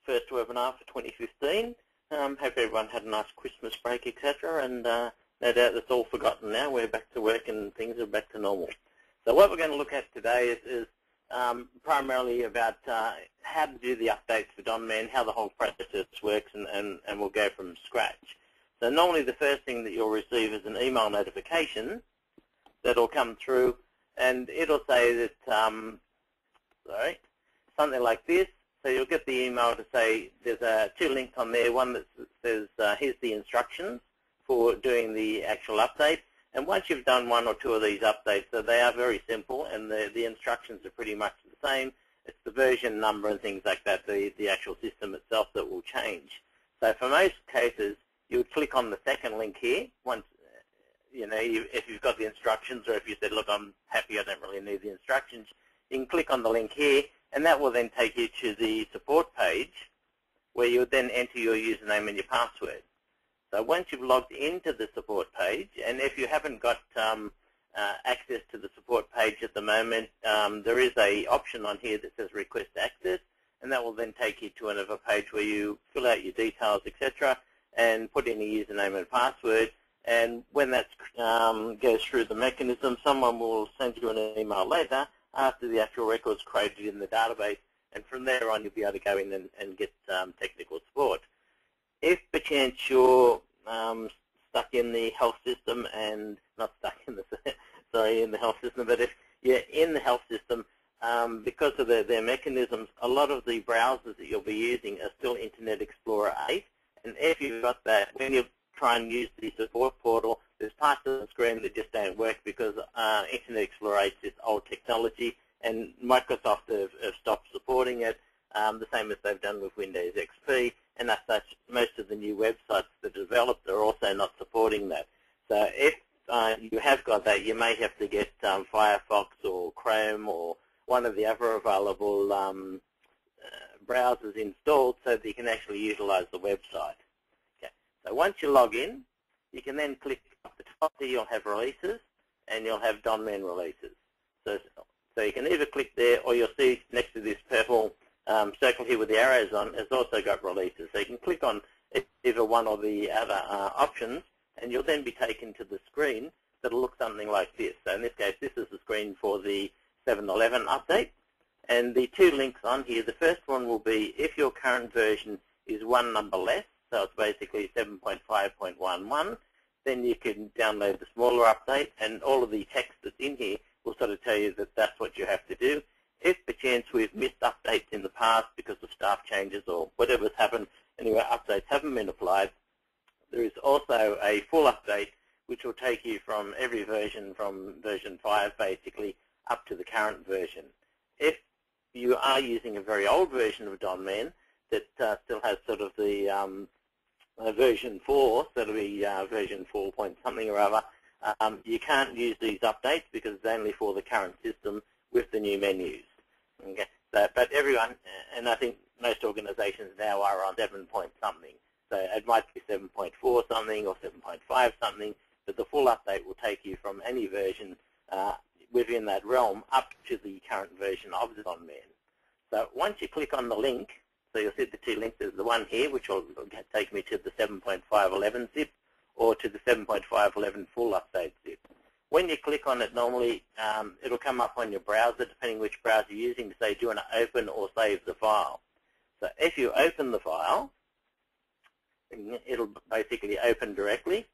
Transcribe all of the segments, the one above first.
first webinar for 2015. Hope everyone had a nice Christmas break, etc. And no doubt it's all forgotten now. We're back to work and things are back to normal. So what we're going to look at today is primarily about how to do the updates for Donman, how the whole process works, and we'll go from scratch. So normally the first thing that you'll receive is an email notification that'll come through, and it'll say that, something like this. So you'll get the email to say there's two links on there, one that says here's the instructions for doing the actual update. And once you've done one or two of these updates, so they are very simple, and the instructions are pretty much the same. It's the version number and things like that, the actual system itself, that will change. So for most cases, you would click on the second link here. Once, if you've got the instructions, or if you said, look, I'm happy, I don't really need the instructions, you can click on the link here, and that will then take you to the support page, where you would then enter your username and your password. So once you've logged into the support page, and if you haven't got access to the support page at the moment, there is an option on here that says request access, and that will then take you to another page where you fill out your details, etc., and put in a username and password. And when that goes through the mechanism, someone will send you an email later after the actual record's created in the database, and from there on you'll be able to go in and get technical support. If perchance you're stuck in the health system, and not stuck in the in the health system, but if you're in the health system, because of their mechanisms, a lot of the browsers that you'll be using are still Internet Explorer 8. And if you've got that, when you try and use the support portal, there's parts of the screen that just don't work because Internet Explorer 8 is old technology, and Microsoft have stopped supporting it, the same as they've done with Windows XP. And as such, most of the new websites that are developed are also not supporting that. So if you have got that, you may have to get Firefox or Chrome or one of the other available browsers installed so that you can actually utilize the website. Okay. So once you log in, you can then click up the top here, you'll have releases, and you'll have Donman releases. So you can either click there, or you'll see next to this purple circle here with the arrows on, it's also got releases. So you can click on either one or the other options, and you'll then be taken to the screen that'll look something like this. So in this case, this is the screen for the 7.11 update. And the two links on here, the first one will be if your current version is one number less, so it's basically 7.5.11, then you can download the smaller update, and all of the text that's in here will sort of tell you that that's what you have to do. If perchance we've missed updates in the past because of staff changes or whatever's happened, anyway, updates haven't been applied, there is also a full update which will take you from every version, from version 5 basically, up to the current version. If you are using a very old version of Donman that still has sort of the version 4, so it'll be version 4 point something or other, you can't use these updates because it's only for the current system with the new menus. Okay. So, but everyone, and I think most organizations now are on 7 point something. So it might be 7.4 something or 7.5 something, but the full update will take you from any version within that realm up to the current version of Donman. So once you click on the link, so you'll see the two links, there's the one here which will take me to the 7.511 zip or to the 7.511 full update zip. When you click on it, normally it'll come up on your browser, depending which browser you're using, to say do you want to open or save the file. So if you open the file, it'll basically open directly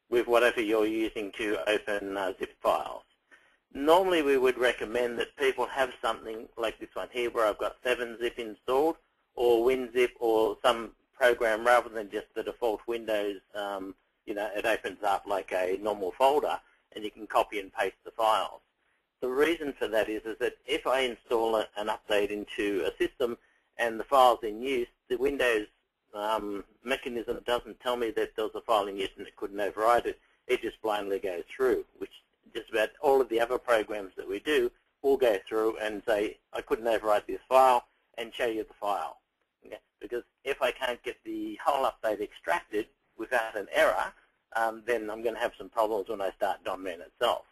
with whatever you're using to open zip files. Normally we would recommend that people have something like this one here where I've got 7-zip installed, or WinZip, or some program rather than just the default Windows. It opens up like a normal folder and you can copy and paste the files. The reason for that is that if I install an update into a system and the file's in use, the Windows mechanism doesn't tell me that there's a file in use and it couldn't override it. It just blindly goes through, which just about all of the other programs that we do will go through and say, I couldn't overwrite this file, and show you the file. Okay? Because if I can't get the whole update extracted without an error, then I'm going to have some problems when I start Donman itself.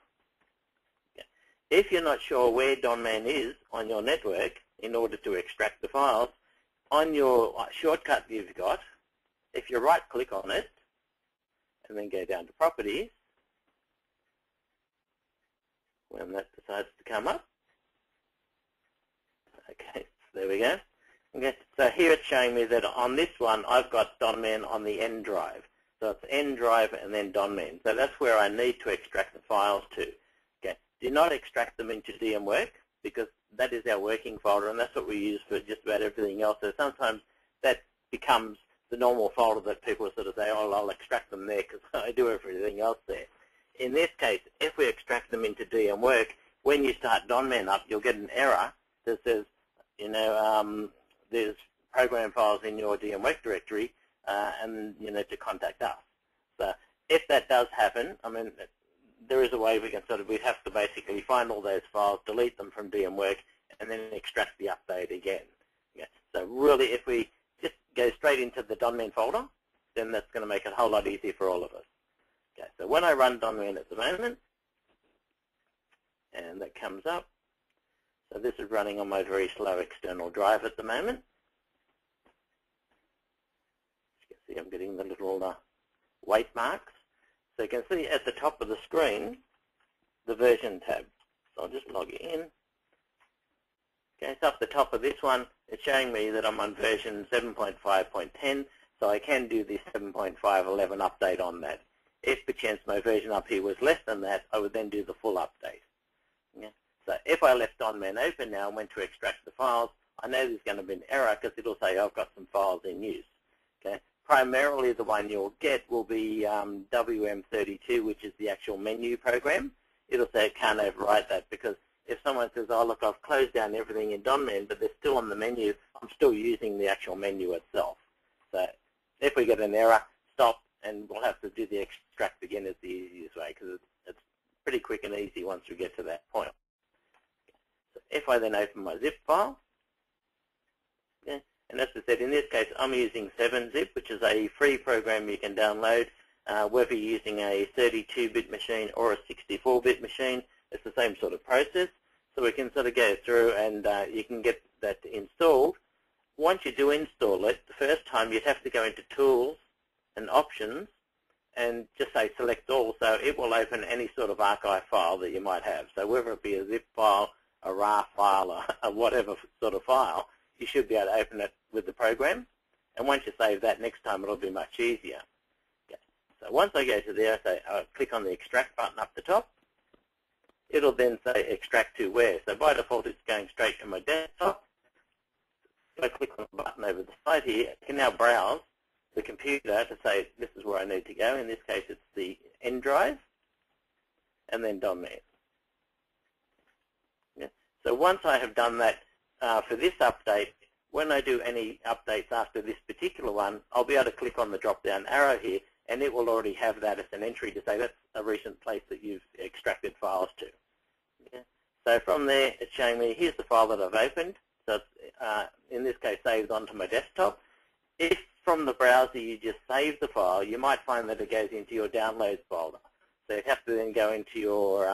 Okay? If you're not sure where Donman is on your network in order to extract the files, on your shortcut you've got, if you right-click on it and then go down to Properties, when that decides to come up, okay, so there we go. Okay, so here it's showing me that on this one I've got Donman on the N drive. So it's N drive and then Donman. So that's where I need to extract the files to. Okay, do not extract them into DMWork because that is our working folder and that's what we use for just about everything else. So sometimes that becomes the normal folder that people sort of say, oh, I'll extract them there because I do everything else there. In this case, if we extract them into DMWork, when you start Donman up, you'll get an error that says, you know, there's program files in your DMWork directory, and you need to contact us. So if that does happen, I mean, there is a way we can we'd have to basically find all those files, delete them from DMWork, and then extract the update again. Yeah. So really, if we just go straight into the Donman folder, then that's going to make it a whole lot easier for all of us. Okay, so when I run Donman at the moment, and that comes up, so this is running on my very slow external drive at the moment. You can see I'm getting the little wait marks. So you can see at the top of the screen, the version tab. So I'll just log in. Okay, so up the top of this one, it's showing me that I'm on version 7.5.10, so I can do the 7.5.11 update on that. If perchance my version up here was less than that, I would then do the full update. Yeah. So if I left Donman open now and went to extract the files, I know there's going to be an error because it'll say I've got some files in use. Okay. Primarily the one you'll get will be WM32, which is the actual menu program. It'll say it can't overwrite that because if someone says, oh, look, I've closed down everything in Donman, but they're still on the menu, I'm still using the actual menu itself. So if we get an error, stop, and we'll have to do the extract again is the easiest way because it's pretty quick and easy once we get to that point. So if I then open my zip file, yeah, and as I said, in this case, I'm using 7-zip, which is a free program you can download. Whether you're using a 32-bit machine or a 64-bit machine, it's the same sort of process. So we can sort of go through and you can get that installed. Once you do install it, the first time you'd have to go into Tools and Options and just say Select All, so it will open any sort of archive file that you might have. So whether it be a zip file, a RAR file, or whatever sort of file, you should be able to open it with the program. And once you save that, next time it'll be much easier. Okay. So once I go to there, I click on the Extract button up the top. It'll then say Extract to where. So by default, it's going straight to my desktop. If I click on the button over the side here, I can now browse the computer to say this is where I need to go. In this case, it's the N drive, and then Donman. Yeah. So once I have done that for this update, when I do any updates after this particular one, I'll be able to click on the drop-down arrow here, and it will already have that as an entry to say that's a recent place that you've extracted files to. Yeah. So from there, it's showing me here's the file that I've opened. So it's, in this case, saved onto my desktop. If from the browser you just save the file, you might find that it goes into your downloads folder. So you have to then go into your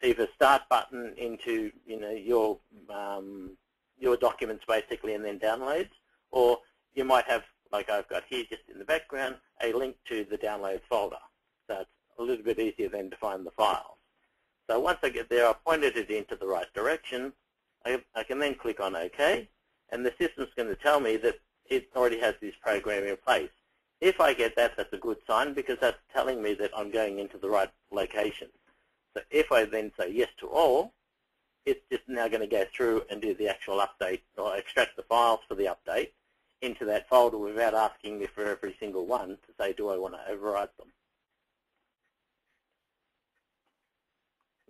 either Start button into your documents basically, and then Downloads, or you might have, like I've got here just in the background, a link to the Downloads folder. So it's a little bit easier then to find the files. So once I get there, I've pointed it into the right direction. I can then click on OK, and the system's going to tell me that it already has this program in place. If I get that, that's a good sign because that's telling me that I'm going into the right location. So if I then say yes to all, it's just now going to go through and do the actual update or extract the files for the update into that folder without asking me for every single one to say, do I want to overwrite them?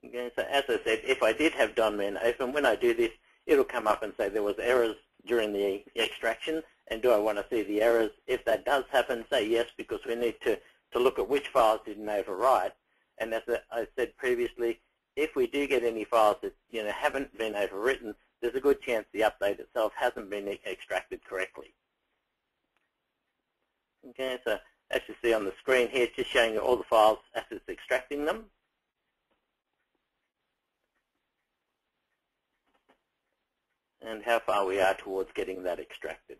Okay, so as I said, if I did have Donman open, when I do this, it'll come up and say there was errors during the extraction, and do I want to see the errors? If that does happen, say yes, because we need to look at which files didn't overwrite. And as I said previously, if we do get any files that haven't been overwritten, there's a good chance the update itself hasn't been extracted correctly. Okay, so as you see on the screen here, it's just showing you all the files as it's extracting them. and how far we are towards getting that extracted.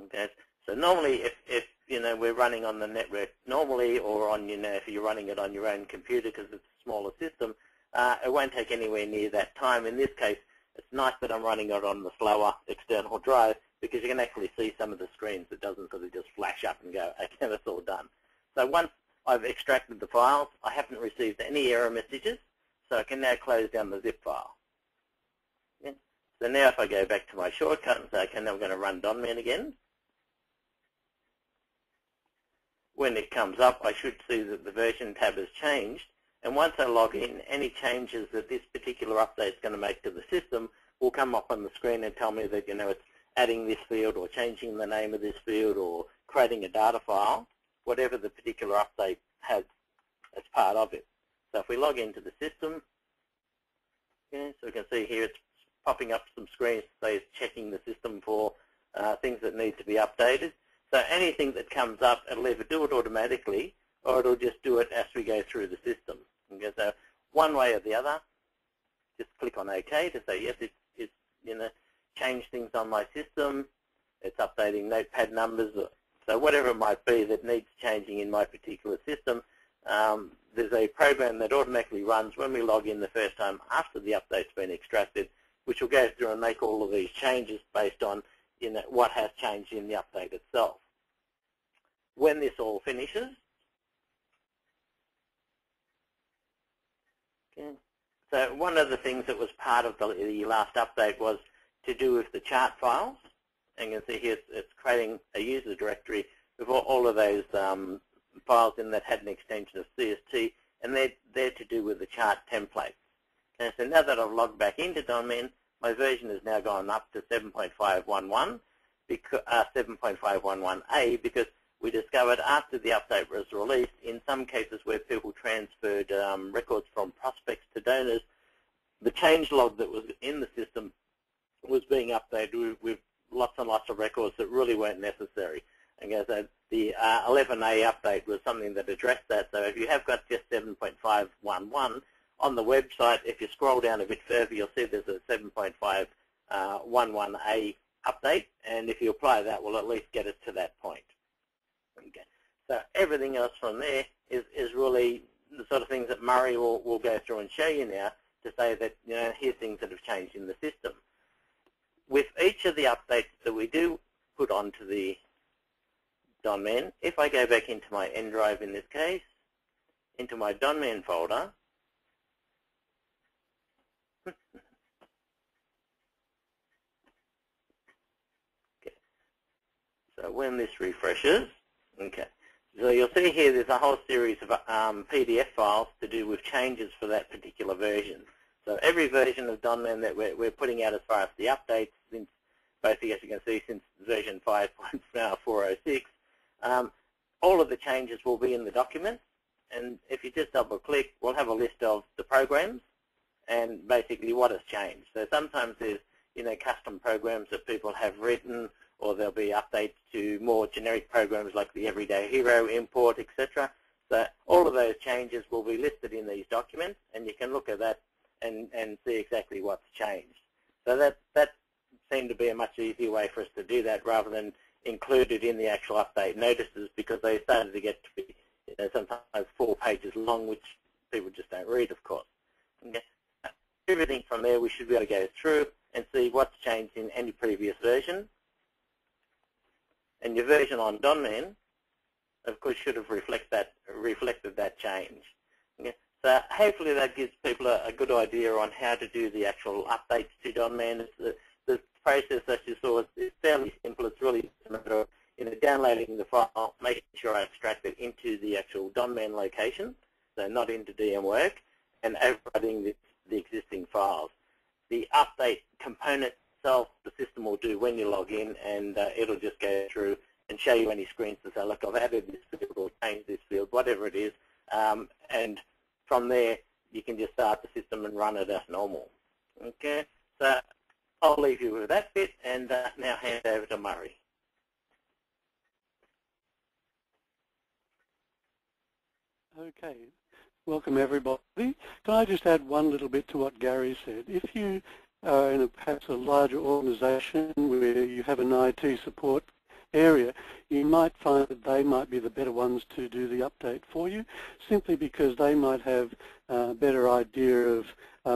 Okay. So normally, if we're running on the network normally, or on if you're running it on your own computer because it's a smaller system, it won't take anywhere near that time. In this case, it's nice that I'm running it on the slower external drive because you can actually see some of the screens. It doesn't sort of just flash up and go, okay, that's all done. So once I've extracted the files, I haven't received any error messages, so I can now close down the zip file. Okay. So now if I go back to my shortcut and say, okay, now I'm going to run Donman again. When it comes up, I should see that the version tab has changed. And once I log in, any changes that this particular update is going to make to the system will come up on the screen and tell me that, it's adding this field or changing the name of this field or creating a data file, whatever the particular update has as part of it. So if we log into the system, so we can see here it's popping up some screens to say it's checking the system for things that need to be updated. So anything that comes up, it'll either do it automatically or it'll just do it as we go through the system. Okay, so one way or the other, just click on OK to say, yes, it's changed things on my system. It's updating notepad numbers. So whatever it might be that needs changing in my particular system, there's a program that automatically runs when we log in the first time after the update's been extracted, which will go through and make all of these changes based on what has changed in the update itself. When this all finishes, okay, so one of the things that was part of the last update was to do with the chart files. And you can see here it's creating a user directory with all of those files in that had an extension of CST, and they're to do with the chart templates. And so now that I've logged back into Donman, my version has now gone up to 7.511, 7.511A, because we discovered after the update was released, in some cases where people transferred records from prospects to donors, the change log that was in the system was being updated with lots and lots of records that really weren't necessary. And so the 11A update was something that addressed that. So if you have got just 7.511 on the website, if you scroll down a bit further, you'll see there's a 7.511A update, and if you apply that, we'll at least get us to that point. Okay. So everything else from there is really the sort of things that Murray will go through and show you now to say that, here's things that have changed in the system. With each of the updates that we do put onto the Donman, if I go back into my N drive in this case, into my Donman folder, okay. So when this refreshes, okay, so you'll see here there's a whole series of PDF files to do with changes for that particular version. So every version of Donman that we're putting out as far as the updates, since basically, as you can see, since version 5.406, all of the changes will be in the document. And if you just double-click, we'll have a list of the programs and basically what has changed. So sometimes there's custom programs that people have written, or there'll be updates to more generic programs like the Everyday Hero import, etc. So all of those changes will be listed in these documents, and you can look at that and see exactly what's changed. So that seemed to be a much easier way for us to do that rather than include it in the actual update notices, because they started to get to be sometimes 4 pages long, which people just don't read, of course. Okay. Everything from there we should be able to go through and see what's changed in any previous version. And your version on Donman, of course, should have reflected that change. Okay. So hopefully that gives people a good idea on how to do the actual updates to Donman. The process, as you saw, is fairly simple. It's really a matter of downloading the file, making sure I extract it into the actual Donman location, so not into DM work, and overriding the existing files. The update component itself, the system will do when you log in, and it'll just go through and show you any screens to say, look, I've added this field or changed this field, whatever it is, and from there you can just start the system and run it as normal. Okay, so I'll leave you with that bit and now hand over to Murray. Okay, Welcome everybody. Can I just add one little bit to what Gary said? If you are in perhaps a larger organisation where you have an IT support area, you might find that they might be the better ones to do the update for you, simply because they might have a better idea of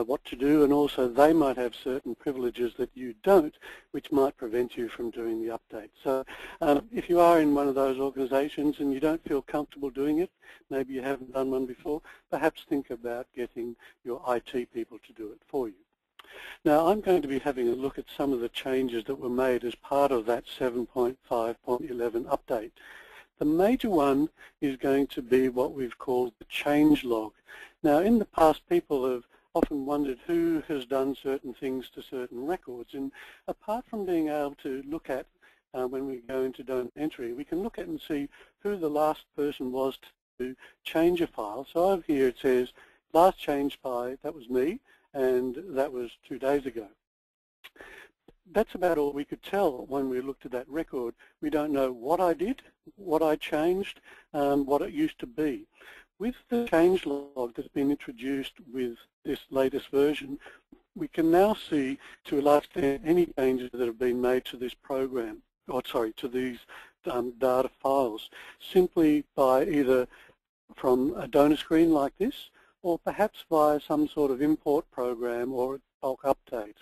what to do, and also they might have certain privileges that you don't, which might prevent you from doing the update. So if you are in one of those organisations and you don't feel comfortable doing it, maybe you haven't done one before, perhaps think about getting your IT people to do it for you. Now, I'm going to be having a look at some of the changes that were made as part of that 7.5.11 update. The major one is going to be what we've called the change log. Now, in the past, people have often wondered who has done certain things to certain records, and apart from being able to look at when we go into donor entry, we can look at and see who the last person was to change a file. So over here it says last changed by, that was me, and that was 2 days ago. That's about all we could tell when we looked at that record. We don't know what I did, what I changed, what it used to be. With the change log that's been introduced with this latest version, we can now see to a large extent any changes that have been made to this program, or sorry, to these data files, simply by either from a donor screen like this, or perhaps via some sort of import program or bulk update.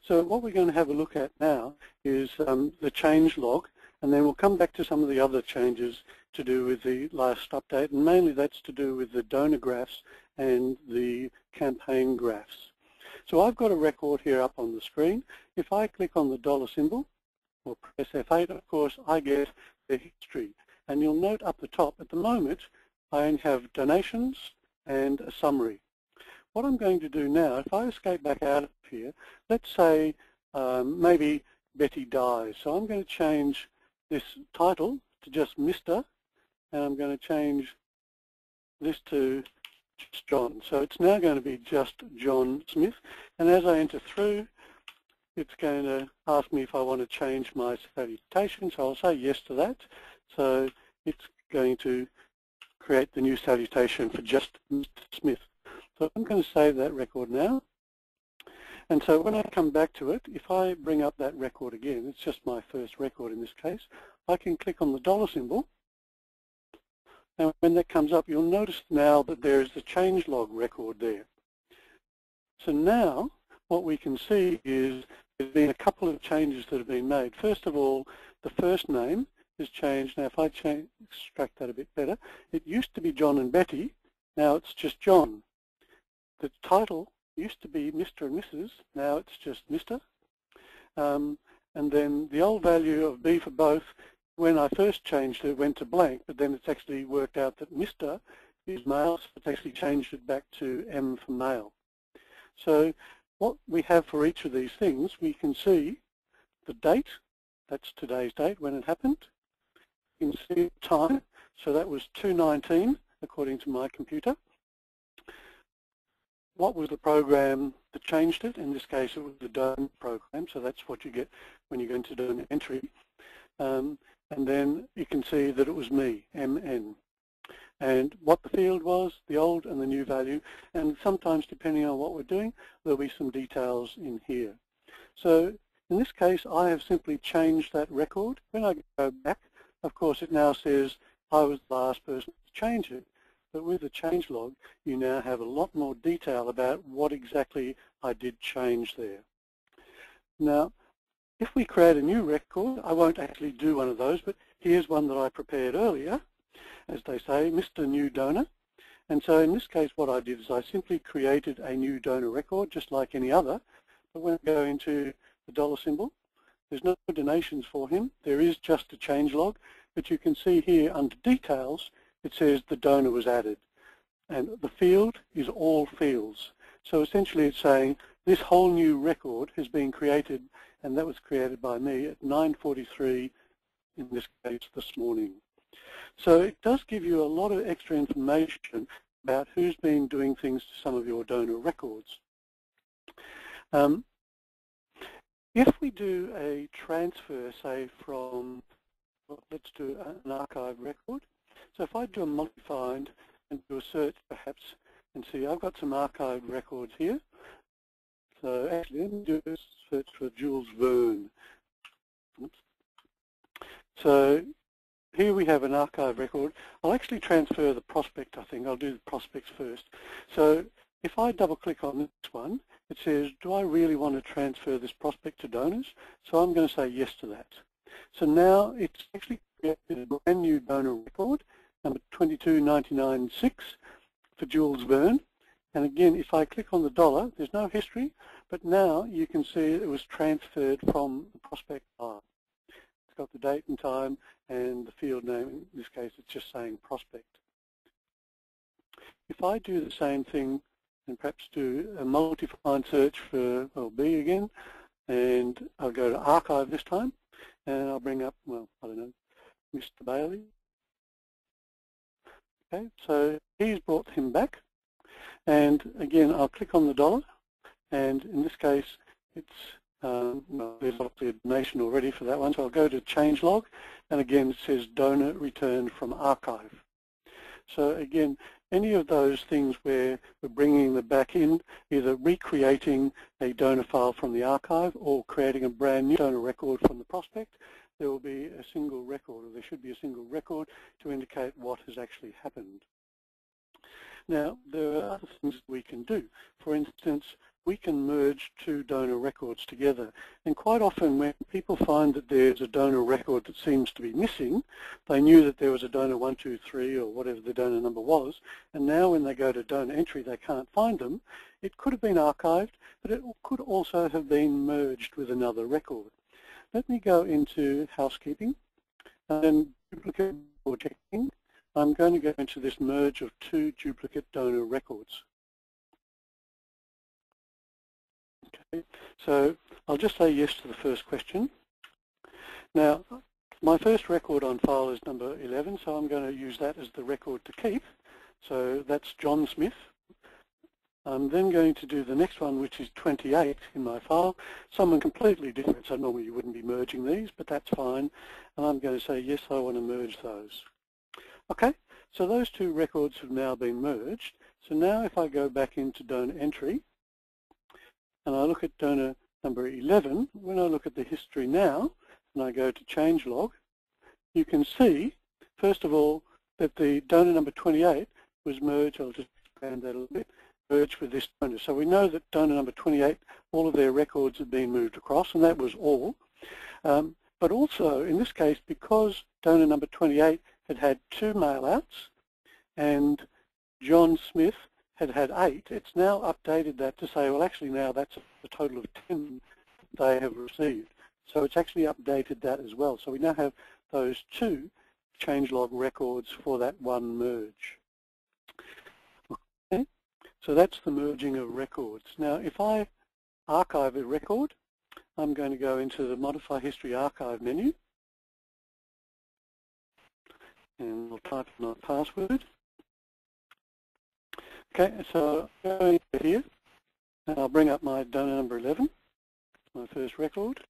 So what we're going to have a look at now is the change log, and then we'll come back to some of the other changes to do with the last update, and mainly that's to do with the donor graphs and the campaign graphs. So I've got a record here up on the screen. If I click on the dollar symbol or press F8, of course, I get the history. And you'll note up the top, at the moment, I only have donations and a summary. What I'm going to do now, if I escape back out of here, let's say maybe Betty dies. So I'm going to change this title to just Mr. and I'm going to change this to just John. So it's now going to be just John Smith. And as I enter through, it's going to ask me if I want to change my salutation. So I'll say yes to that. So it's going to create the new salutation for just Mr. Smith. So I'm going to save that record now. And so when I come back to it, if I bring up that record again, it's just my first record in this case, I can click on the dollar symbol. And when that comes up, you'll notice now that there is the changelog record there. So now what we can see is there's been a couple of changes that have been made. First of all, the first name has changed. Now if I extract that a bit better, it used to be John and Betty, now it's just John. The title used to be Mr. and Mrs., now it's just Mr. And then the old value of B for both, when I first changed it, went to blank, but then it's actually worked out that Mr. is male, so it's actually changed it back to M for male. So what we have for each of these things, we can see the date, that's today's date when it happened. You can see time, so that was 2/19 according to my computer. What was the program that changed it? In this case, it was the donor program, so that's what you get when you go into donor entry. And then you can see that it was me, MN. And what the field was, the old and the new value, and sometimes depending on what we're doing, there'll be some details in here. So in this case, I have simply changed that record. When I go back, of course, it now says I was the last person to change it. But with the changelog, you now have a lot more detail about what exactly I did change there. Now, if we create a new record, I won't actually do one of those, but here's one that I prepared earlier, as they say, Mr. New Donor. And so in this case, what I did is I simply created a new donor record, just like any other. But when I go into the dollar symbol, there's no donations for him. There is just a changelog, but you can see here under details, it says the donor was added. And the field is all fields. So essentially it's saying this whole new record has been created, and that was created by me at 9:43, in this case, this morning. So it does give you a lot of extra information about who's been doing things to some of your donor records. If we do a transfer, say from, well, let's do an archive record. So if I do a multi-find, and do a search perhaps and see I've got some archived records here. So actually let me do a search for Jules Verne. Oops. So here we have an archive record. I'll actually transfer the prospect, I think. I'll do the prospects first. So if I double click on this one, it says, do I really want to transfer this prospect to donors? So I'm going to say yes to that. So now it's actually created a brand new donor record, number 22996 for Jules Verne. And again, if I click on the dollar, there's no history, but now you can see it was transferred from the prospect file. It's got the date and time and the field name. In this case, it's just saying prospect. If I do the same thing and perhaps do a multi-find search for, well, B again, and I'll go to archive this time, and I'll bring up, well, I don't know, Mr. Bailey. Okay, so he's brought him back. And again, I'll click on the dollar, and in this case, it's well, there's obviously a donation already for that one, so I'll go to changelog, and again it says donor returned from archive. So again, any of those things where we're bringing them back in, either recreating a donor file from the archive or creating a brand new donor record from the prospect, there will be a single record, or there should be a single record to indicate what has actually happened. Now, there are other things we can do. For instance, we can merge two donor records together. And quite often when people find that there's a donor record that seems to be missing, they knew that there was a donor 123 or whatever the donor number was, and now when they go to donor entry they can't find them. It could have been archived, but it could also have been merged with another record. Let me go into housekeeping and then duplicate or checking. I'm going to go into this merge of two duplicate donor records. Okay, so I'll just say yes to the first question. Now, my first record on file is number 11, so I'm going to use that as the record to keep. So that's John Smith. I'm then going to do the next one, which is 28 in my file, someone completely different, so normally you wouldn't be merging these, but that's fine. And I'm going to say, yes, I want to merge those. Okay, so those two records have now been merged. So now if I go back into donor entry, and I look at donor number 11, when I look at the history now, and I go to changelog, you can see, first of all, that the donor number 28 was merged, I'll just expand that a little bit, merged with this donor. So we know that donor number 28, all of their records have been moved across, and that was all. But also, in this case, because donor number 28 had had 2 mail-outs, and John Smith had had 8, it's now updated that to say, well, actually now that's a total of 10 they have received. So it's actually updated that as well. So we now have those 2 changelog records for that one merge. Okay, so that's the merging of records. Now, if I archive a record, I'm going to go into the Modify History Archive menu, and we'll type in my password. Okay, so I'll go into here, and I'll bring up my donor number 11, my first record,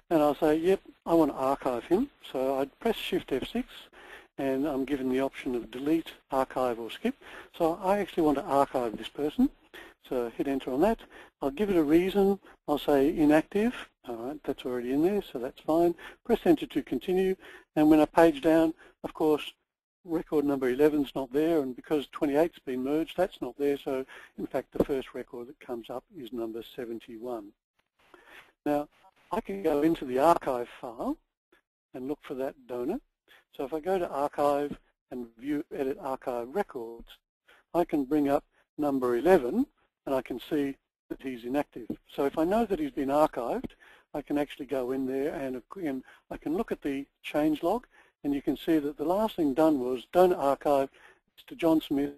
and I'll say, yep, I want to archive him. So I'd press Shift F6, and I'm given the option of delete, archive, or skip. So I actually want to archive this person. So hit enter on that. I'll give it a reason. I'll say inactive. All right, that's already in there, so that's fine. Press enter to continue. And when I page down, of course, record number 11 is not there, and because 28's been merged, that's not there. So in fact, the first record that comes up is number 71. Now, I can go into the archive file and look for that donor. So if I go to archive and view edit archive records, I can bring up number 11, and I can see that he's inactive. So if I know that he's been archived, I can actually go in there and I can look at the changelog, and you can see that the last thing done was donor archive. It's to John Smith,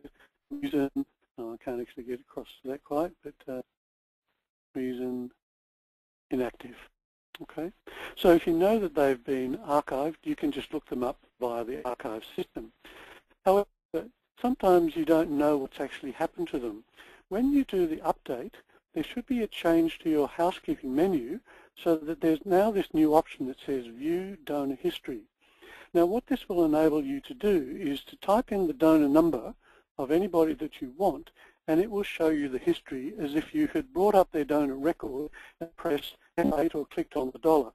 reason, oh, I can't actually get across to that quite, but reason inactive. Okay, so if you know that they've been archived, you can just look them up via the archive system. However, sometimes you don't know what's actually happened to them. When you do the update, there should be a change to your housekeeping menu so that there's now this new option that says View Donor History. Now what this will enable you to do is to type in the donor number of anybody that you want, and it will show you the history as if you had brought up their donor record and pressed F8 or clicked on the dollar.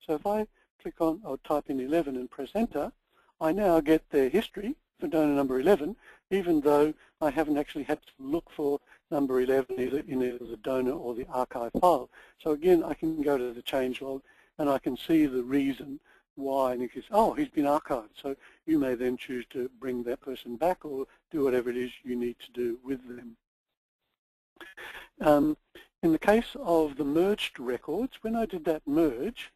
So if I click on or type in 11 and press enter, I now get their history for donor number 11, even though I haven't actually had to look for number 11 in either the donor or the archive file. So again, I can go to the changelog and I can see the reason why, and it goes, oh, he's been archived. So you may then choose to bring that person back or do whatever it is you need to do with them. In the case of the merged records, when I did that merge,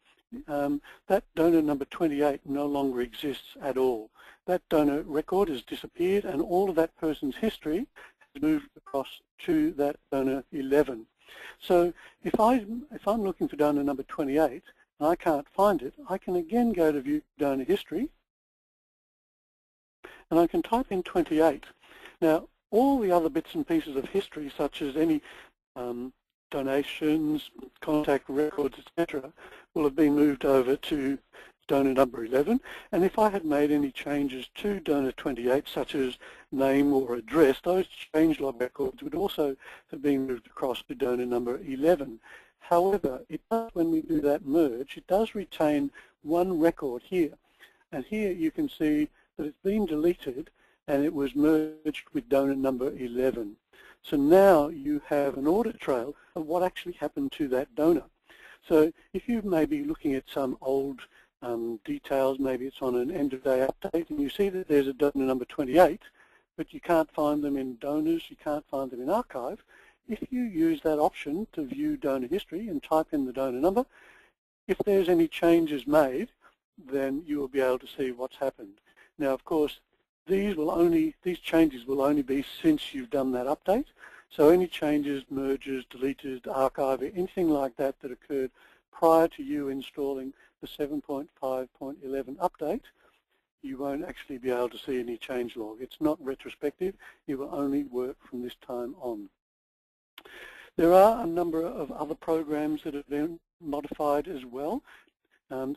that donor number 28 no longer exists at all. That donor record has disappeared and all of that person's history has moved across to that donor 11. So if I'm looking for donor number 28 and I can't find it, I can again go to view donor history and I can type in 28. Now all the other bits and pieces of history, such as any donations, contact records, etc., will have been moved over to donor number 11. And if I had made any changes to donor 28, such as name or address, those changelog records would also have been moved across to donor number 11. However, when we do that merge, it does retain one record here. And here you can see that it's been deleted and it was merged with donor number 11. So now you have an audit trail of what actually happened to that donor. So if you may be looking at some old details, maybe it's on an end-of-day update, and you see that there's a donor number 28, but you can't find them in donors, you can't find them in archive, if you use that option to view donor history and type in the donor number, if there's any changes made, then you will be able to see what's happened. Now, of course, these changes will only be since you've done that update. So any changes, mergers, deleted, archive, anything like that that occurred prior to you installing the 7.5.11 update, you won't actually be able to see any changelog. It's not retrospective. It will only work from this time on. There are a number of other programs that have been modified as well.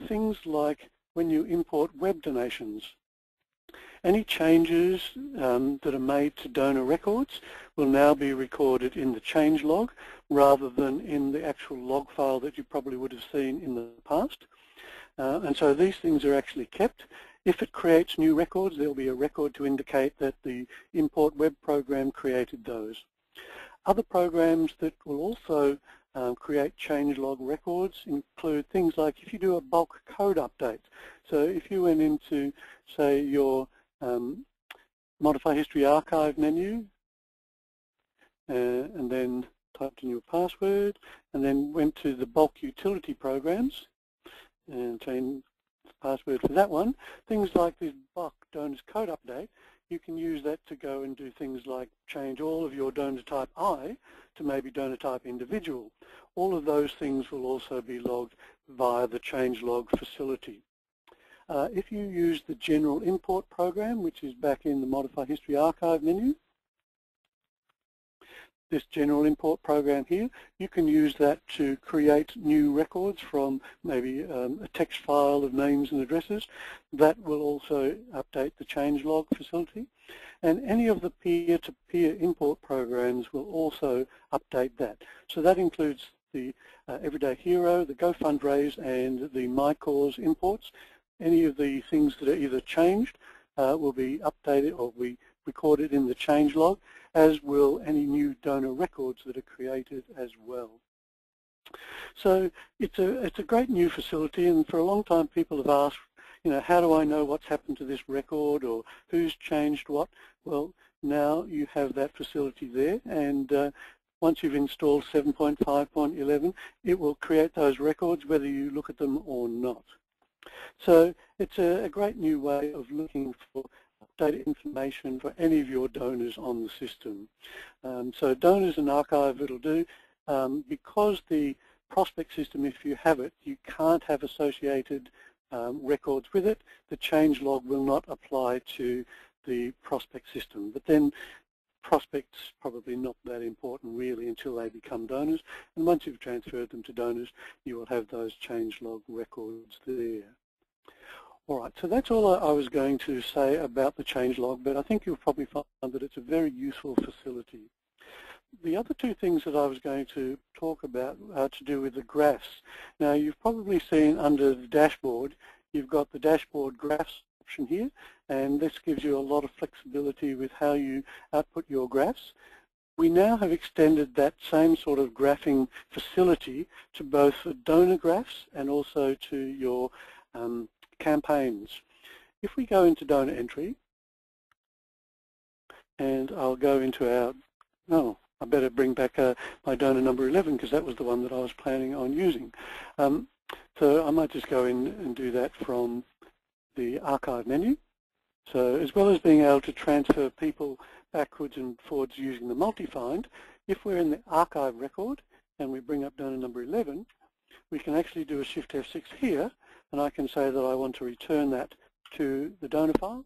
Things like when you import web donations. Any changes that are made to donor records will now be recorded in the changelog rather than in the actual log file that you probably would have seen in the past. And so these things are actually kept. If it creates new records, there will be a record to indicate that the import web program created those. Other programs that will also create changelog records include things like if you do a bulk code update. So if you went into, say, your Modify History Archive menu and then typed in your password and then went to the bulk utility programs and changed the password for that one, things like this bulk donors code update, you can use that to go and do things like change all of your donor type I to maybe donor type individual. All of those things will also be logged via the changelog facility. If you use the general import program, which is back in the Modify History Archive menu, this general import program here, you can use that to create new records from maybe a text file of names and addresses. That will also update the changelog facility. And any of the peer-to-peer import programs will also update that. So that includes the Everyday Hero, the GoFundraise, and the MyCause imports. Any of the things that are either changed will be updated or be recorded in the changelog, as will any new donor records that are created as well. So it's a great new facility, and for a long time people have asked, you know, how do I know what's happened to this record or who's changed what? Well, now you have that facility there, and once you've installed 7.5.11, it will create those records whether you look at them or not. So it's a great new way of looking for updated information for any of your donors on the system. So donors and archive it'll do. Because the prospect system, if you have it, you can't have associated records with it, the changelog will not apply to the prospect system. But then prospects probably not that important really until they become donors, and once you've transferred them to donors, you will have those changelog records there. All right, so that's all I was going to say about the changelog, but I think you'll probably find that it's a very useful facility. The other two things that I was going to talk about are to do with the graphs. Now, you've probably seen under the dashboard, you've got the dashboard graphs option here, and this gives you a lot of flexibility with how you output your graphs. We now have extended that same sort of graphing facility to both the donor graphs and also to your campaigns. If we go into donor entry, and I'll go into our, I better bring back my donor number 11 because that was the one that I was planning on using. So I might just go in and do that from the archive menu. So as well as being able to transfer people backwards and forwards using the multi-find, if we're in the archive record and we bring up donor number 11, we can actually do a Shift F6 here, and I can say that I want to return that to the donor file,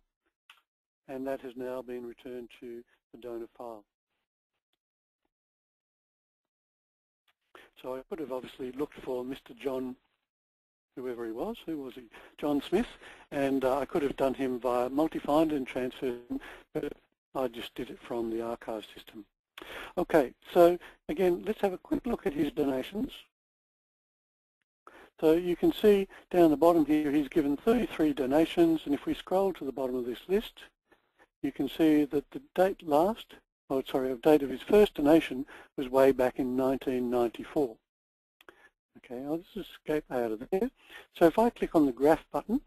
and that has now been returned to the donor file. So I could have obviously looked for Mr. John, whoever he was, who was he? John Smith, and I could have done him via multi-find and transferred him, but I just did it from the archive system. Okay, so again, let's have a quick look at his donations. So you can see down the bottom here, he's given 33 donations, and if we scroll to the bottom of this list, you can see that the date of his first donation was way back in 1994. Okay, I'll just escape out of there. So if I click on the graph button,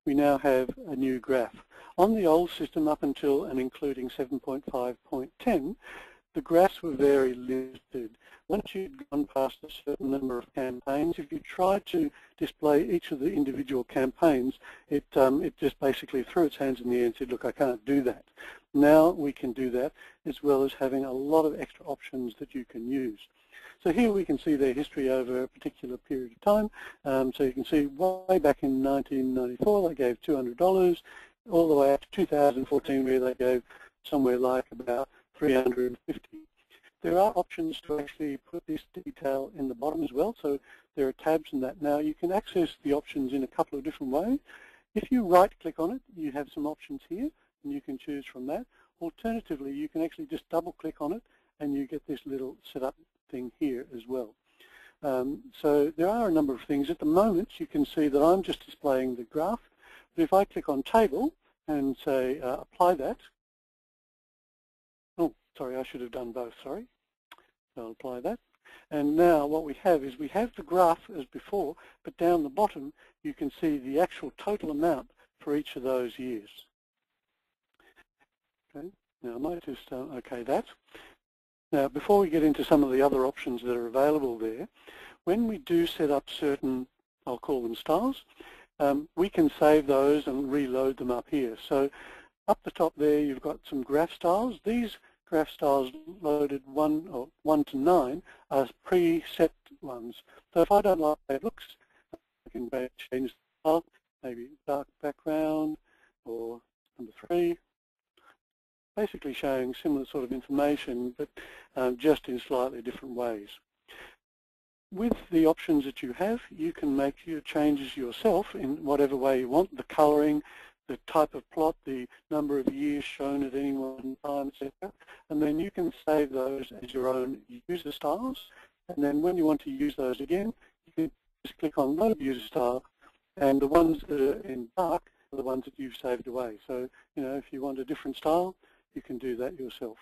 we now have a new graph. On the old system up until and including 7.5.10, the graphs were very limited. Once you'd gone past a certain number of campaigns, if you tried to display each of the individual campaigns, it just basically threw its hands in the air and said, look, I can't do that. Now we can do that, as well as having a lot of extra options that you can use. So here we can see their history over a particular period of time. So you can see way back in 1994 they gave $200, all the way up to 2014 where they gave somewhere like about $350. There are options to actually put this detail in the bottom as well, so there are tabs in that. Now you can access the options in a couple of different ways. If you right-click on it, you have some options here, and you can choose from that. Alternatively, you can actually just double-click on it, and you get this little setup thing here as well. So there are a number of things. At the moment, you can see that I'm just displaying the graph, but if I click on Table and say apply that, oh, sorry, I should have done both, sorry. So I'll apply that. And now what we have is we have the graph as before, but down the bottom you can see the actual total amount for each of those years. Okay, now I might just okay that. Now before we get into some of the other options that are available there, when we do set up certain, I'll call them styles, we can save those and reload them up here. So up the top there you've got some graph styles. These graph styles loaded 1 to 9 are preset ones. So if I don't like how it looks, I can change the style, maybe dark background or number 3, basically showing similar sort of information, but just in slightly different ways. With the options that you have, you can make your changes yourself in whatever way you want, the colouring, the type of plot, the number of years shown at any one time, etc. And then you can save those as your own user styles. And then when you want to use those again, you can just click on Load User Style, and the ones that are in dark are the ones that you've saved away. So, you know, if you want a different style, you can do that yourself.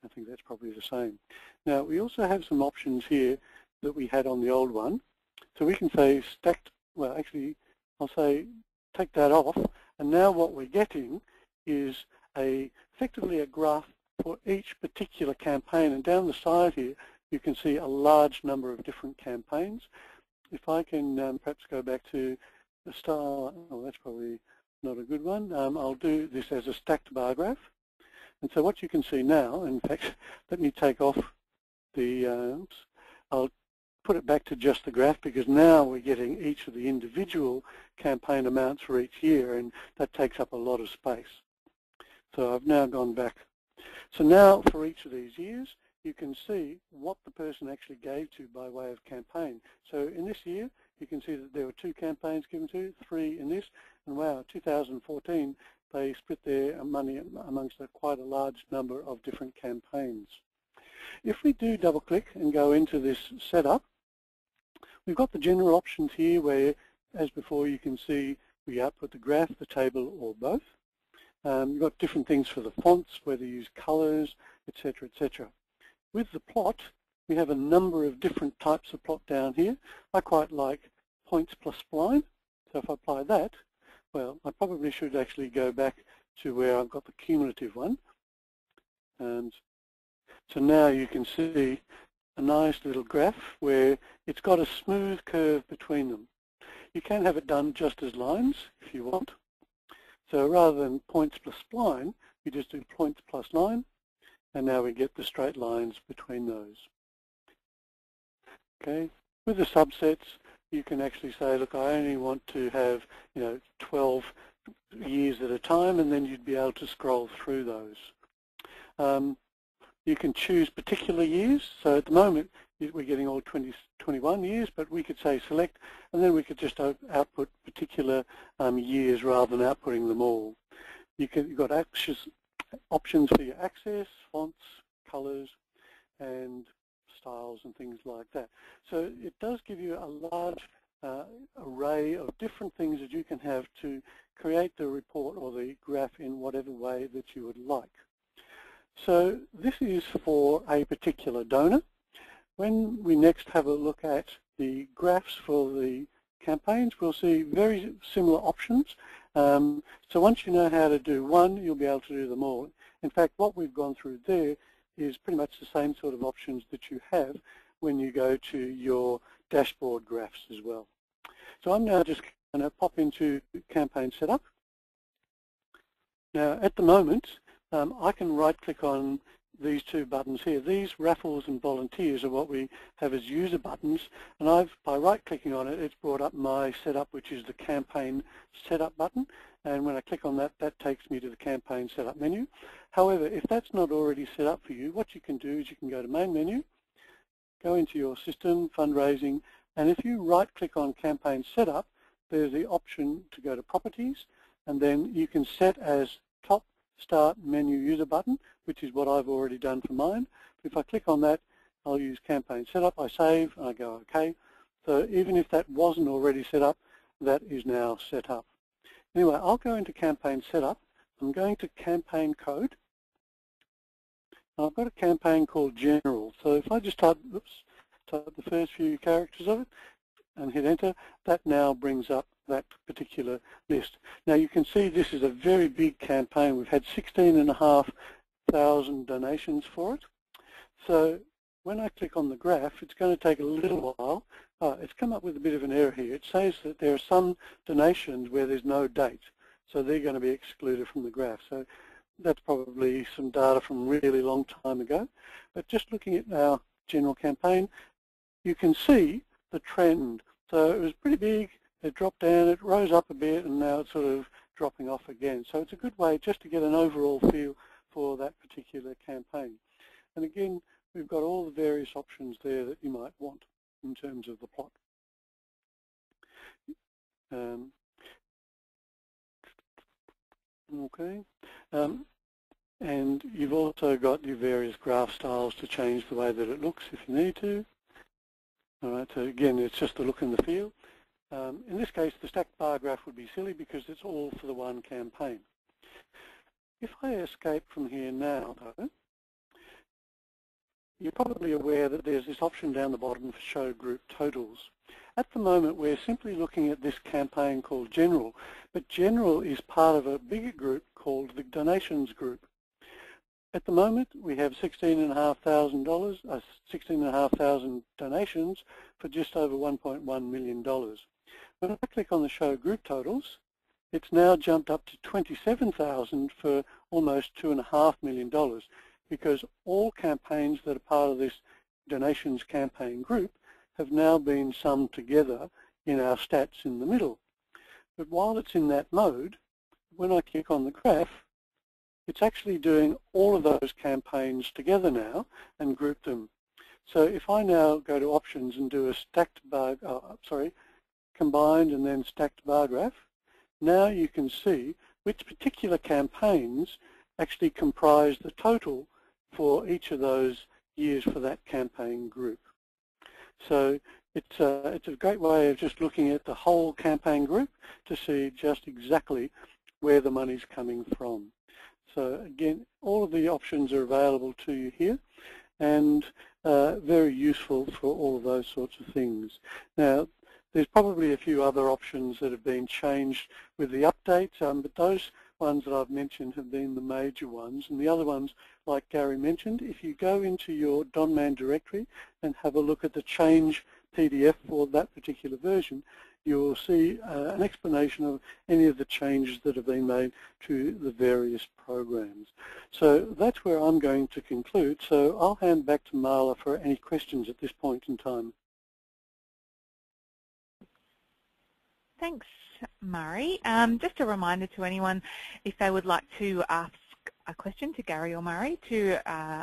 I think that's probably the same. Now, we also have some options here that we had on the old one. So we can say stacked, well, actually, I'll say take that off. And now what we're getting is effectively a graph for each particular campaign. And down the side here, you can see a large number of different campaigns. If I can perhaps go back to the style, oh, that's probably not a good one. I'll do this as a stacked bar graph. And so what you can see now, in fact, let me take off the, I'll put it back to just the graph, because now we're getting each of the individual campaign amounts for each year, and that takes up a lot of space. So I've now gone back. So now for each of these years, you can see what the person actually gave to by way of campaign. So in this year, you can see that there were 2 campaigns given to, 3 in this, and wow, 2014, they split their money amongst quite a large number of different campaigns. If we do double click and go into this setup, we've got the general options here where, as before, you can see we output the graph, the table, or both. You've got different things for the fonts, whether you use colors, etc., etc. With the plot, we have a number of different types of plot down here. I quite like points plus spline, so if I apply that, well, I probably should actually go back to where I've got the cumulative one. And so now you can see a nice little graph where it's got a smooth curve between them. You can have it done just as lines if you want. So rather than points plus spline, we just do points plus line, and now we get the straight lines between those. Okay, with the subsets, you can actually say, look, I only want to have 12 years at a time, and then you'd be able to scroll through those. You can choose particular years. So at the moment, we're getting all 21 years, but we could say select, and then we could just output particular years rather than outputting them all. You've got options for your access, fonts, colors, and styles and things like that. So it does give you a large array of different things that you can have to create the report or the graph in whatever way that you would like. So this is for a particular donor. When we next have a look at the graphs for the campaigns, we'll see very similar options. So once you know how to do one, you'll be able to do them all. In fact, what we've gone through there is pretty much the same sort of options that you have when you go to your dashboard graphs as well. So I'm now just going to pop into campaign setup. Now at the moment, I can right-click on these 2 buttons here. These raffles and volunteers are what we have as user buttons, and by right-clicking on it, it's brought up my setup, which is the campaign setup button. And when I click on that, that takes me to the campaign setup menu. However, if that's not already set up for you, what you can do is you can go to main menu, go into your system, fundraising, and if you right-click on campaign setup, there's the option to go to properties, and then you can set as top start menu user button, which is what I've already done for mine. If I click on that, I'll use campaign setup, I save, and I go OK. So even if that wasn't already set up, that is now set up. Anyway, I'll go into campaign setup. I'm going to campaign code. I've got a campaign called general. So if I just type the first few characters of it and hit enter, that now brings up that particular list. Now you can see this is a very big campaign. We've had 16,500 donations for it. So when I click on the graph, it's going to take a little while. It's come up with a bit of an error here. It says that there are some donations where there's no date, so they're going to be excluded from the graph. So that's probably some data from a really long time ago. But just looking at our general campaign, you can see the trend. So it was pretty big, it dropped down, it rose up a bit, and now it's sort of dropping off again. So it's a good way just to get an overall feel for that particular campaign. And again, we've got all the various options there that you might want in terms of the plot. And you've also got your various graph styles to change the way that it looks if you need to. All right, so again, it's just the look and the feel. In this case, the stacked bar graph would be silly because it's all for the one campaign. If I escape from here now, though, you're probably aware that there's this option down the bottom for show group totals. At the moment, we're simply looking at this campaign called General, but General is part of a bigger group called the Donations Group. At the moment, we have $16,500 donations for just over $1.1 million. When I click on the Show Group Totals, it's now jumped up to $27,000 for almost $2.5 million, because all campaigns that are part of this donations campaign group have now been summed together in our stats in the middle. But while it's in that mode, when I click on the graph, it's actually doing all of those campaigns together now and group them. So if I now go to options and do a stacked bar, combined and then stacked bar graph, now you can see which particular campaigns actually comprise the total for each of those years for that campaign group. So it's a great way of just looking at the whole campaign group to see just exactly where the money's coming from. So again, all of the options are available to you here, and very useful for all of those sorts of things. Now, there's probably a few other options that have been changed with the updates, but those ones that I've mentioned have been the major ones. And the other ones, like Gary mentioned, if you go into your Donman directory and have a look at the change PDF for that particular version, you will see an explanation of any of the changes that have been made to the various programs. So that's where I'm going to conclude. So I'll hand back to Marla for any questions at this point in time. Thanks, Murray. Just a reminder to anyone, if they would like to ask a question to Gary or Murray, to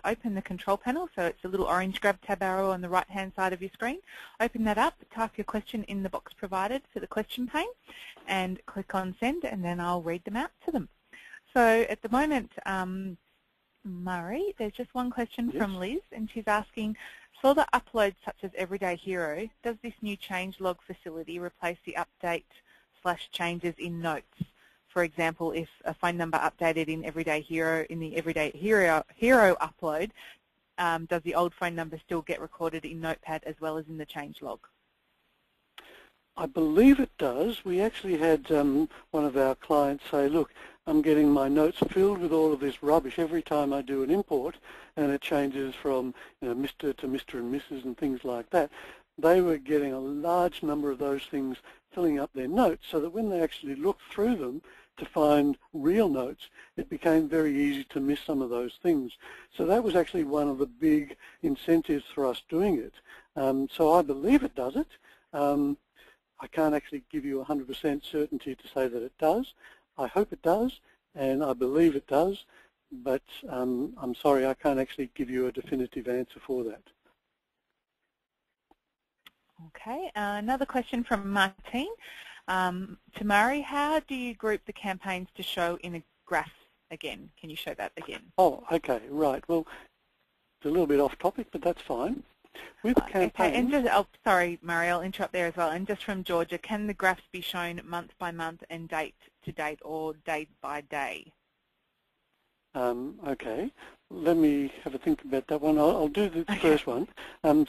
open the control panel. So it's a little orange grab tab arrow on the right-hand side of your screen. Open that up, type your question in the box provided for the question pane, and click on send, and then I'll read them out to them. So at the moment, Murray, there's just one question from Liz, and she's asking, for the uploads such as Everyday Hero, does this new change log facility replace the update/changes in notes? For example, if a phone number updated in Everyday Hero in the Everyday Hero upload, does the old phone number still get recorded in Notepad as well as in the change log? I believe it does. We actually had one of our clients say, look, I'm getting my notes filled with all of this rubbish every time I do an import, and it changes from Mr. to Mr. and Mrs. and things like that. They were getting a large number of those things filling up their notes, so that when they actually looked through them to find real notes, it became very easy to miss some of those things. So that was actually one of the big incentives for us doing it. So I believe it does it. I can't actually give you 100% certainty to say that it does. I hope it does, and I believe it does, but I'm sorry, I can't actually give you a definitive answer for that. Okay, another question from Martine. To Murray, how do you group the campaigns to show in a graph again? Can you show that again? Oh, okay, right. Well, it's a little bit off topic, but that's fine. With campaigns... Okay, and just, oh, sorry, Murray, I'll interrupt there as well. And just from Georgia, can the graphs be shown month by month and date to date or day by day? Okay, let me have a think about that one. I'll do the first one.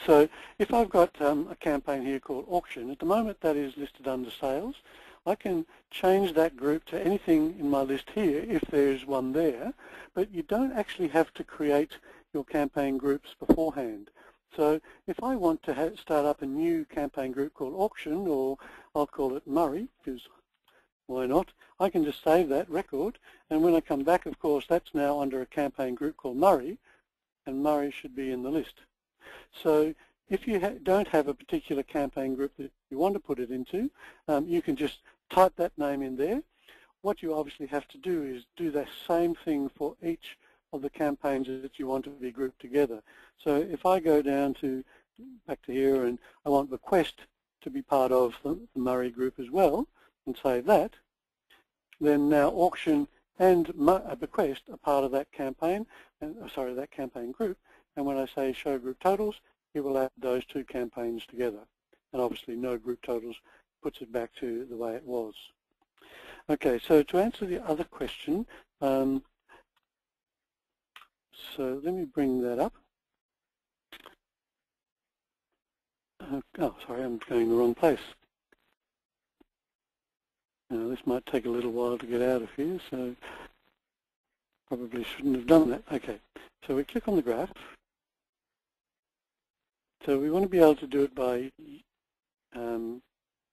So if I've got a campaign here called auction, at the moment that is listed under sales, I can change that group to anything in my list here if there's one there, but you don't actually have to create your campaign groups beforehand. So if I want to start up a new campaign group called auction, or I'll call it Murray, because why not? I can just save that record, and when I come back, of course, that's now under a campaign group called Murray, and Murray should be in the list. So if you don't have a particular campaign group that you want to put it into, you can just type that name in there. What you obviously have to do is do the same thing for each of the campaigns that you want to be grouped together. So if I go down to back to here and I want request to be part of the Murray group as well, and save that, then now auction and bequest are part of that campaign, and sorry, that campaign group. And when I say show group totals, it will add those two campaigns together. And obviously no group totals puts it back to the way it was. Okay, so to answer the other question, so let me bring that up. Oh, sorry, I'm going the wrong place. Now, this might take a little while to get out of here, so probably shouldn't have done that. Okay, so we click on the graph. So we want to be able to do it by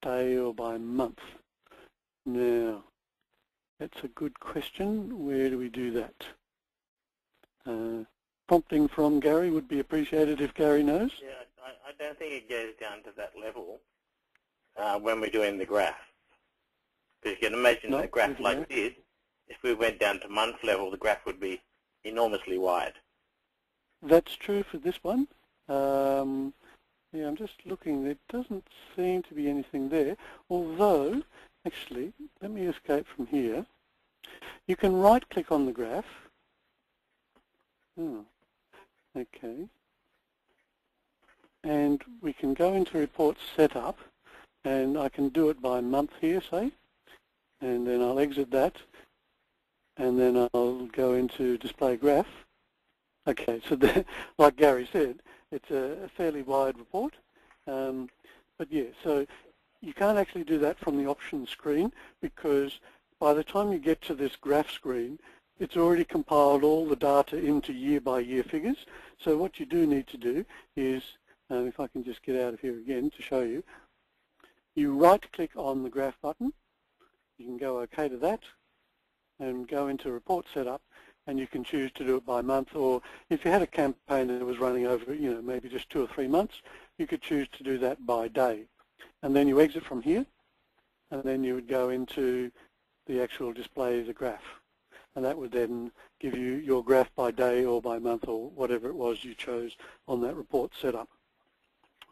day or by month. Now, that's a good question. Where do we do that? Prompting from Gary would be appreciated if Gary knows. Yeah, I don't think it goes down to that level when we're doing the graph. Because you can imagine a graph like this, if we went down to month level, the graph would be enormously wide. That's true for this one. Yeah, I'm just looking. There doesn't seem to be anything there. Although, actually, let me escape from here. You can right-click on the graph. Oh, okay. And we can go into Report Setup, and I can do it by month here, say. And then I'll exit that, and then I'll go into Display Graph. Okay, so like Gary said, it's a fairly wide report. But yeah, so you can't actually do that from the options screen, because by the time you get to this graph screen, it's already compiled all the data into year-by-year figures. So what you do need to do is, if I can just get out of here again to show you, you right-click on the graph button. You can go OK to that and go into Report Setup, and you can choose to do it by month, or if you had a campaign that was running over, maybe just 2 or 3 months, you could choose to do that by day. And then you exit from here, and then you would go into the actual display of the graph. And that would then give you your graph by day or by month or whatever it was you chose on that report setup.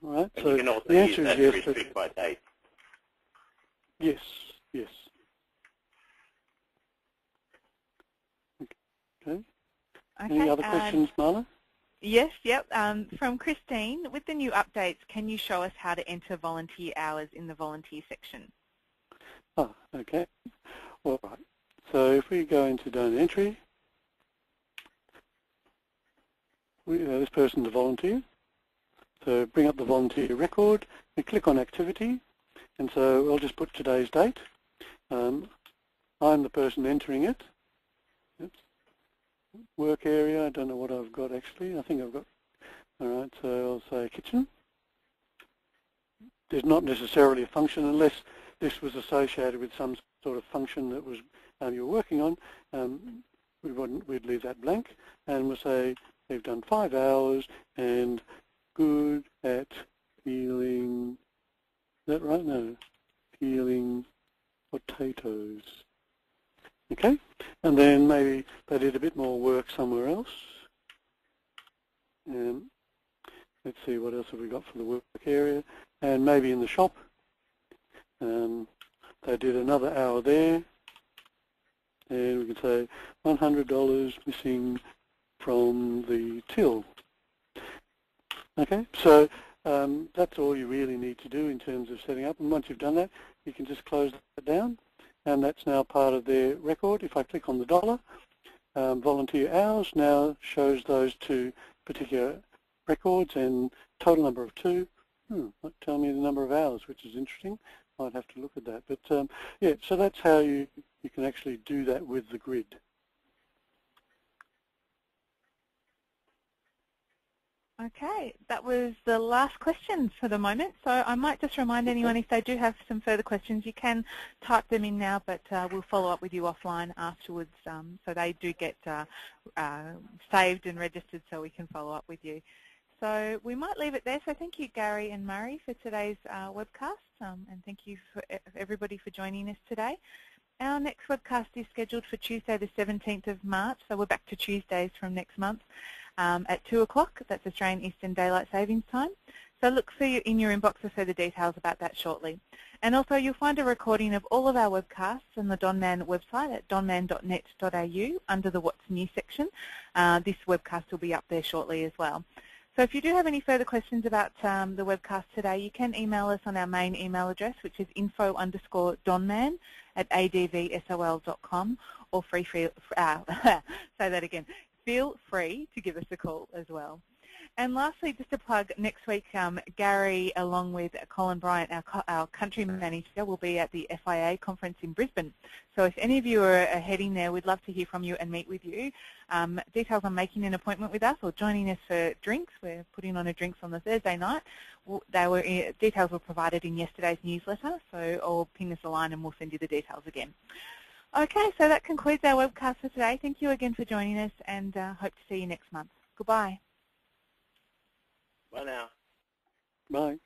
All right. And so you can also the answer use that is to yes. restrict by date. Yes. Yes. Okay. Any other questions, Marla? Yes, yep. From Christine, with the new updates, can you show us how to enter volunteer hours in the volunteer section? Oh, okay. All right. So if we go into donor entry, this person's a volunteer. So bring up the volunteer record and click on activity. And so I'll just put today's date. I'm the person entering it. Oops. Work area, I don't know what I've got actually. I think I've got, all right, so I'll say kitchen. There's not necessarily a function unless this was associated with some sort of function that was you're working on. We'd leave that blank, and we'll say they've done 5 hours and good at peeling. Is that right? No, peeling potatoes. Okay, and then maybe they did a bit more work somewhere else. And let's see, what else have we got for the work area? And maybe in the shop, they did another hour there. And we can say $100 missing from the till. Okay, so that's all you really need to do in terms of setting up. And once you've done that, you can just close that down. And that's now part of their record. If I click on the dollar, volunteer hours now shows those 2 particular records, and total number of 2. Might tell me the number of hours, which is interesting. I'd have to look at that. But yeah, so that's how you can actually do that with the grid. Okay, that was the last question for the moment. So I might just remind anyone, if they do have some further questions, you can type them in now, but we'll follow up with you offline afterwards. So they do get saved and registered so we can follow up with you. So we might leave it there. So thank you, Gary and Murray, for today's webcast, and thank you for everybody for joining us today. Our next webcast is scheduled for Tuesday the 17th of March, so we're back to Tuesdays from next month at 2 o'clock. That's Australian Eastern Daylight Savings Time. So look for you in your inbox for further details about that shortly. And also you'll find a recording of all of our webcasts on the Donman website at donman.net.au under the What's New section. This webcast will be up there shortly as well. So if you do have any further questions about the webcast today, you can email us on our main email address, which is info_donman@advsol.com, or say that again, feel free to give us a call as well. And lastly, just to plug, next week Gary, along with Colin Bryant, our country manager, will be at the FIA conference in Brisbane. So if any of you are heading there, we'd love to hear from you and meet with you. Details on making an appointment with us or joining us for drinks. We're putting on a drinks on the Thursday night. Details were provided in yesterday's newsletter, so I'll ping us a line and we'll send you the details again. Okay, so that concludes our webcast for today. Thank you again for joining us, and hope to see you next month. Goodbye. Bye now. Bye.